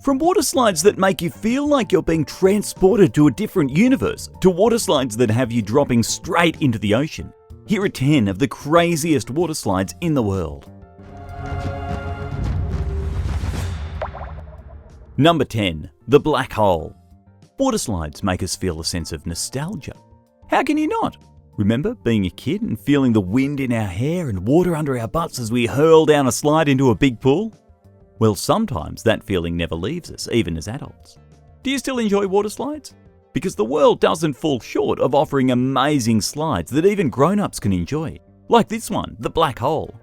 From water slides that make you feel like you're being transported to a different universe, to water slides that have you dropping straight into the ocean, here are 10 of the craziest water slides in the world. Number 10. The Black Hole. Water slides make us feel a sense of nostalgia. How can you not? Remember being a kid and feeling the wind in our hair and water under our butts as we hurl down a slide into a big pool? Well, sometimes that feeling never leaves us, even as adults. Do you still enjoy water slides? Because the world doesn't fall short of offering amazing slides that even grown-ups can enjoy, like this one, the Black Hole.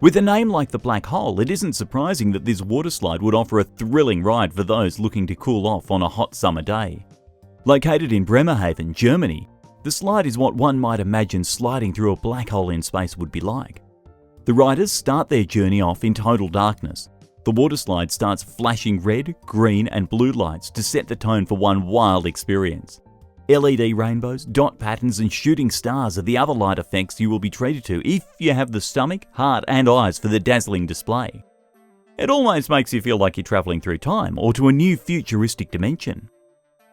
With a name like the Black Hole, it isn't surprising that this water slide would offer a thrilling ride for those looking to cool off on a hot summer day. Located in Bremerhaven, Germany, the slide is what one might imagine sliding through a black hole in space would be like. The riders start their journey off in total darkness. The water slide starts flashing red, green and blue lights to set the tone for one wild experience. LED rainbows, dot patterns and shooting stars are the other light effects you will be treated to if you have the stomach, heart and eyes for the dazzling display. It almost makes you feel like you're travelling through time or to a new futuristic dimension.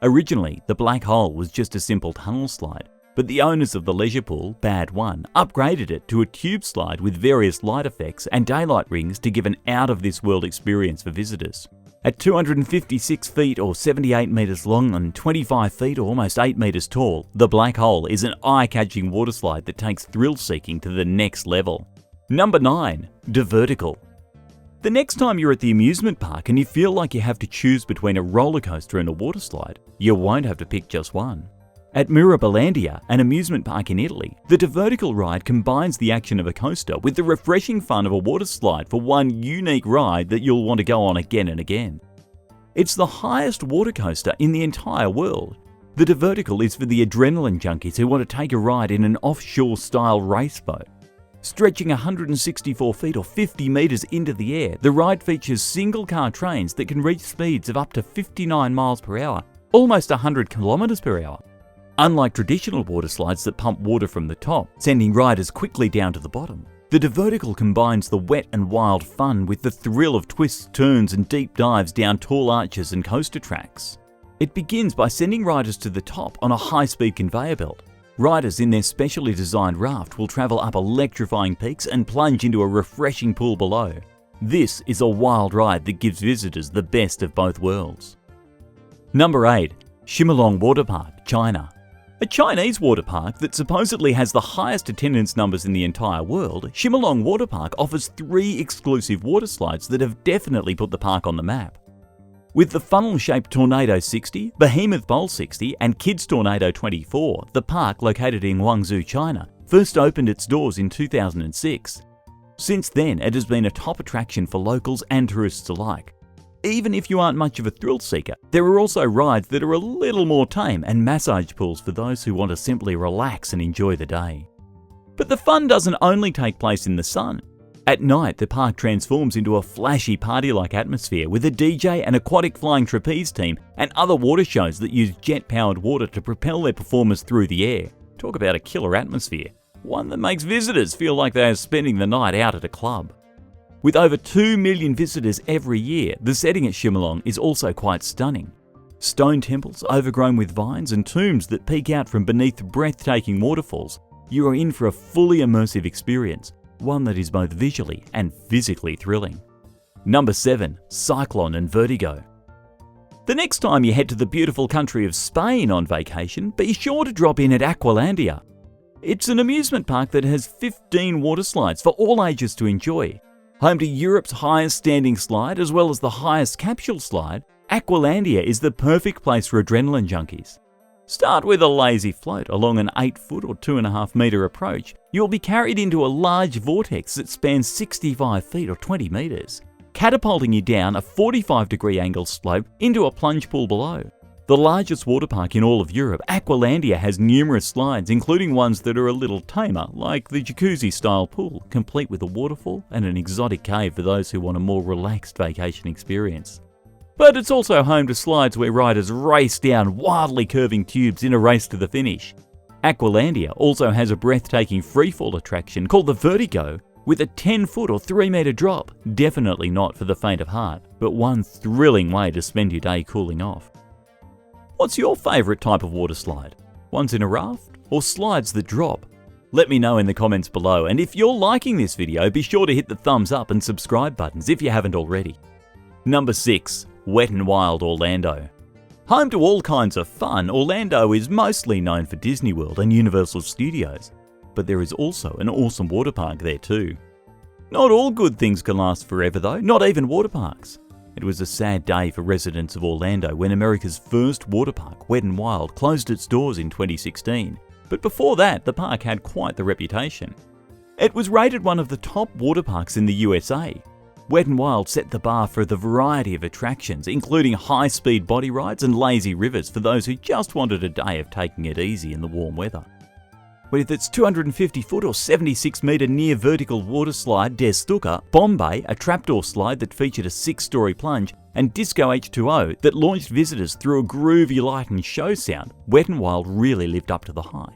Originally, the Black Hole was just a simple tunnel slide, but the owners of the leisure pool, Bad One, upgraded it to a tube slide with various light effects and daylight rings to give an out-of-this-world experience for visitors. At 256 feet or 78 metres long and 25 feet or almost 8 metres tall, the Black Hole is an eye-catching water slide that takes thrill-seeking to the next level. Number 9. Divertical. The next time you're at the amusement park and you feel like you have to choose between a roller coaster and a water slide, you won't have to pick just one. At Aqualandia, an amusement park in Italy, the Divertical ride combines the action of a coaster with the refreshing fun of a water slide for one unique ride that you'll want to go on again and again. It's the highest water coaster in the entire world. The Divertical is for the adrenaline junkies who want to take a ride in an offshore-style race boat. Stretching 164 feet or 50 metres into the air, the ride features single-car trains that can reach speeds of up to 59 miles per hour, almost 100 kilometres per hour. Unlike traditional water slides that pump water from the top, sending riders quickly down to the bottom, the Divertical combines the wet and wild fun with the thrill of twists, turns and deep dives down tall arches and coaster tracks. It begins by sending riders to the top on a high-speed conveyor belt. Riders in their specially designed raft will travel up electrifying peaks and plunge into a refreshing pool below. This is a wild ride that gives visitors the best of both worlds. Number 8. Shimalong Waterpark, China. A Chinese water park that supposedly has the highest attendance numbers in the entire world, Shimalong Waterpark offers 3 exclusive water slides that have definitely put the park on the map. With the funnel-shaped Tornado 60, Behemoth Bowl 60 and Kids Tornado 24, the park, located in Guangzhou, China, first opened its doors in 2006. Since then, it has been a top attraction for locals and tourists alike. Even if you aren't much of a thrill seeker, there are also rides that are a little more tame and massage pools for those who want to simply relax and enjoy the day. But the fun doesn't only take place in the sun. At night, the park transforms into a flashy party-like atmosphere with a DJ, an aquatic flying trapeze team, and other water shows that use jet-powered water to propel their performers through the air. Talk about a killer atmosphere. One that makes visitors feel like they are spending the night out at a club. With over 2 million visitors every year, the setting at Shimalong is also quite stunning. Stone temples overgrown with vines and tombs that peek out from beneath breathtaking waterfalls, you are in for a fully immersive experience, one that is both visually and physically thrilling. Number 7. Cyclone and Vertigo. The next time you head to the beautiful country of Spain on vacation, be sure to drop in at Aqualandia. It's an amusement park that has 15 water slides for all ages to enjoy. Home to Europe's highest standing slide as well as the highest capsule slide, Aqualandia is the perfect place for adrenaline junkies. Start with a lazy float along an 8-foot or 2.5 metre approach. You'll be carried into a large vortex that spans 65 feet or 20 metres, catapulting you down a 45-degree angle slope into a plunge pool below. The largest water park in all of Europe, Aqualandia has numerous slides, including ones that are a little tamer, like the jacuzzi-style pool, complete with a waterfall and an exotic cave for those who want a more relaxed vacation experience. But it's also home to slides where riders race down wildly curving tubes in a race to the finish. Aqualandia also has a breathtaking freefall attraction called the Vertigo, with a 10-foot or 3-metre drop. Definitely not for the faint of heart, but one thrilling way to spend your day cooling off. What's your favourite type of water slide? Ones in a raft or slides that drop? Let me know in the comments below, and if you're liking this video, be sure to hit the thumbs up and subscribe buttons if you haven't already. Number 6. Wet n Wild Orlando. Home to all kinds of fun, Orlando is mostly known for Disney World and Universal Studios, but there is also an awesome water park there too. Not all good things can last forever though, not even water parks. It was a sad day for residents of Orlando when America's first water park, Wet n Wild, closed its doors in 2016. But before that, the park had quite the reputation. It was rated one of the top water parks in the USA. Wet n Wild set the bar for the variety of attractions, including high-speed body rides and lazy rivers for those who just wanted a day of taking it easy in the warm weather. With its 250-foot or 76-metre near-vertical water slide Des Stuka, Bombay, a trapdoor slide that featured a 6-story plunge, and Disco H2O that launched visitors through a groovy light and show sound, Wet n Wild really lived up to the hype.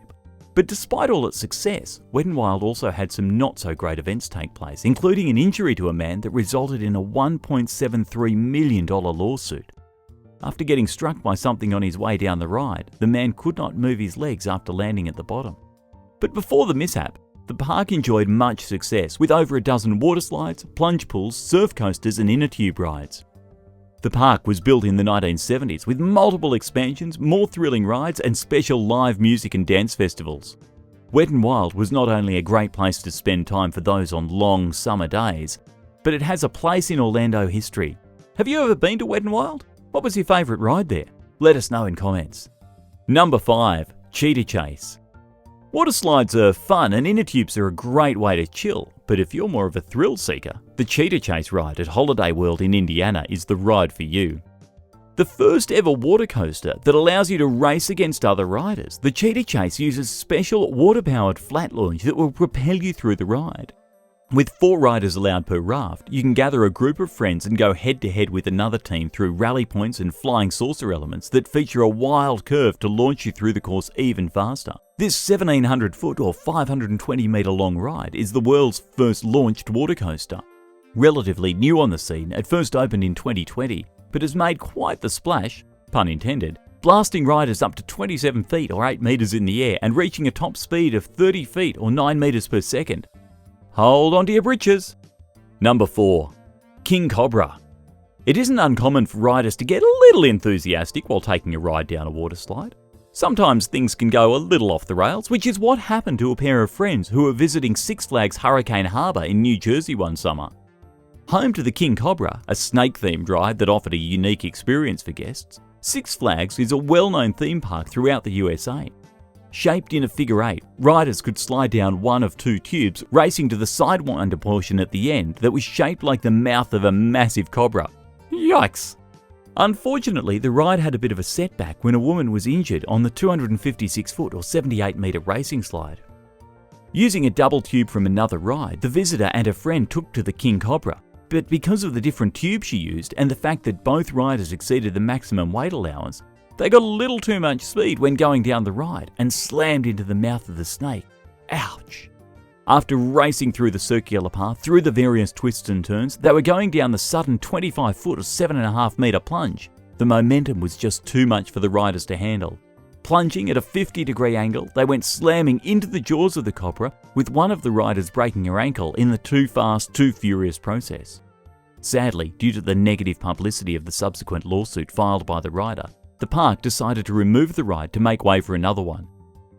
But despite all its success, Wet n Wild also had some not-so-great events take place, including an injury to a man that resulted in a $1.73 million lawsuit. After getting struck by something on his way down the ride, the man could not move his legs after landing at the bottom. But before the mishap, the park enjoyed much success with over a dozen water slides, plunge pools, surf coasters and inner tube rides. The park was built in the 1970s with multiple expansions, more thrilling rides and special live music and dance festivals. Wet n Wild was not only a great place to spend time for those on long summer days, but it has a place in Orlando history. Have you ever been to Wet n Wild? What was your favourite ride there? Let us know in comments. Number 5. Cheetah Chase. Water slides are fun and inner tubes are a great way to chill, but if you're more of a thrill seeker, the Cheetah Chase ride at Holiday World in Indiana is the ride for you. The first ever water coaster that allows you to race against other riders, the Cheetah Chase uses special water-powered flat launch that will propel you through the ride. With 4 riders allowed per raft, you can gather a group of friends and go head-to-head with another team through rally points and flying saucer elements that feature a wild curve to launch you through the course even faster. This 1,700-foot or 520-metre long ride is the world's first launched water coaster. Relatively new on the scene, it first opened in 2020, but has made quite the splash, pun intended, blasting riders up to 27 feet or 8 metres in the air and reaching a top speed of 30 feet or 9 metres per second. Hold on to your britches. Number 4. King Cobra. It isn't uncommon for riders to get a little enthusiastic while taking a ride down a water slide. Sometimes things can go a little off the rails, which is what happened to a pair of friends who were visiting Six Flags Hurricane Harbor in New Jersey one summer. Home to the King Cobra, a snake-themed ride that offered a unique experience for guests, Six Flags is a well-known theme park throughout the USA. Shaped in a figure 8, riders could slide down one of 2 tubes, racing to the sidewinder portion at the end that was shaped like the mouth of a massive cobra. Yikes! Unfortunately, the ride had a bit of a setback when a woman was injured on the 256-foot or 78-metre racing slide. Using a double tube from another ride, the visitor and a friend took to the King Cobra, but because of the different tubes she used and the fact that both riders exceeded the maximum weight allowance, they got a little too much speed when going down the ride and slammed into the mouth of the snake. Ouch! After racing through the circular path, through the various twists and turns, they were going down the sudden 25-foot or 7.5-metre plunge. The momentum was just too much for the riders to handle. Plunging at a 50-degree angle, they went slamming into the jaws of the cobra, with one of the riders breaking her ankle in the too fast, too furious process. Sadly, due to the negative publicity of the subsequent lawsuit filed by the rider, the park decided to remove the ride to make way for another one.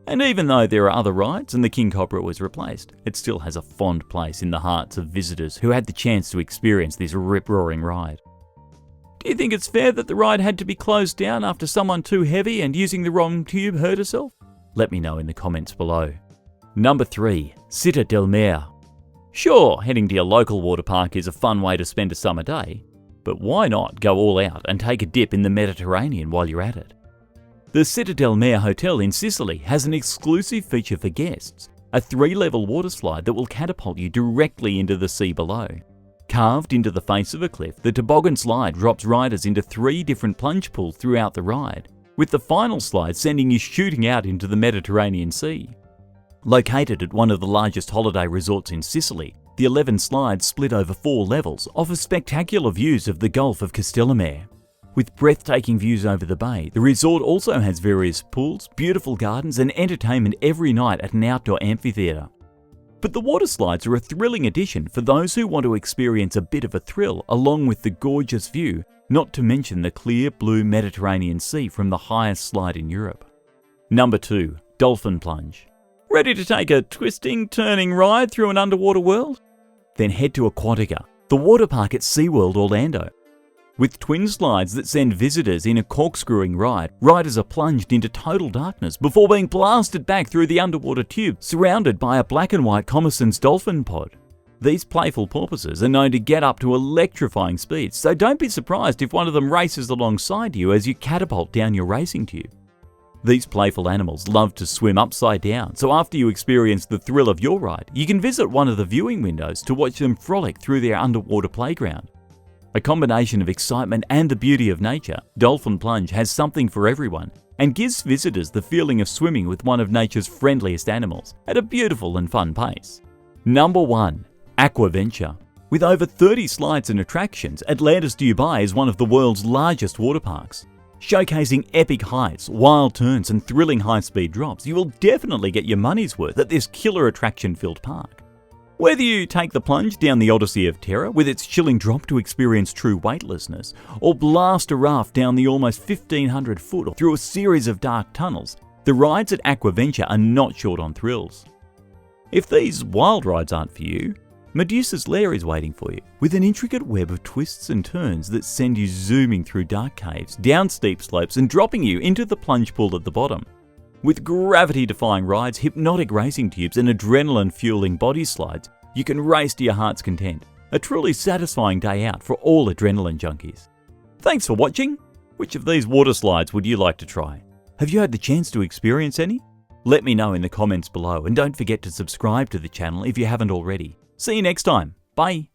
And even though there are other rides and the King Cobra was replaced, it still has a fond place in the hearts of visitors who had the chance to experience this rip-roaring ride. Do you think it's fair that the ride had to be closed down after someone too heavy and using the wrong tube hurt herself? Let me know in the comments below. Number 3. Cita del Mare. Sure, heading to your local water park is a fun way to spend a summer day, but why not go all out and take a dip in the Mediterranean while you're at it? The Cita del Mare Hotel in Sicily has an exclusive feature for guests, a 3-level water slide that will catapult you directly into the sea below. Carved into the face of a cliff, the toboggan slide drops riders into 3 different plunge pools throughout the ride, with the final slide sending you shooting out into the Mediterranean Sea. Located at one of the largest holiday resorts in Sicily, The 11 slides, split over 4 levels, offer spectacular views of the Gulf of Castellamare. With breathtaking views over the bay, the resort also has various pools, beautiful gardens, and entertainment every night at an outdoor amphitheatre. But the water slides are a thrilling addition for those who want to experience a bit of a thrill along with the gorgeous view, not to mention the clear blue Mediterranean Sea from the highest slide in Europe. Number 2. Dolphin Plunge. Ready to take a twisting, turning ride through an underwater world? Then head to Aquatica, the water park at SeaWorld Orlando. With twin slides that send visitors in a corkscrewing ride, riders are plunged into total darkness before being blasted back through the underwater tube, surrounded by a black and white Commerson's dolphin pod. These playful porpoises are known to get up to electrifying speeds, so don't be surprised if one of them races alongside you as you catapult down your racing tube. These playful animals love to swim upside down, so after you experience the thrill of your ride, you can visit one of the viewing windows to watch them frolic through their underwater playground. A combination of excitement and the beauty of nature, Dolphin Plunge has something for everyone and gives visitors the feeling of swimming with one of nature's friendliest animals at a beautiful and fun pace. Number 1. Aquaventure. With over 30 slides and attractions, Atlantis Dubai is one of the world's largest water parks. Showcasing epic heights, wild turns and thrilling high-speed drops, you will definitely get your money's worth at this killer attraction-filled park. Whether you take the plunge down the Odyssey of Terror with its chilling drop to experience true weightlessness, or blast a raft down the almost 1,500 foot or through a series of dark tunnels, the rides at Aquaventure are not short on thrills. If these wild rides aren't for you, Medusa's Lair is waiting for you, with an intricate web of twists and turns that send you zooming through dark caves, down steep slopes and dropping you into the plunge pool at the bottom. With gravity-defying rides, hypnotic racing tubes and adrenaline-fueling body slides, you can race to your heart's content. A truly satisfying day out for all adrenaline junkies. Thanks for watching! Which of these water slides would you like to try? Have you had the chance to experience any? Let me know in the comments below and don't forget to subscribe to the channel if you haven't already. See you next time. Bye!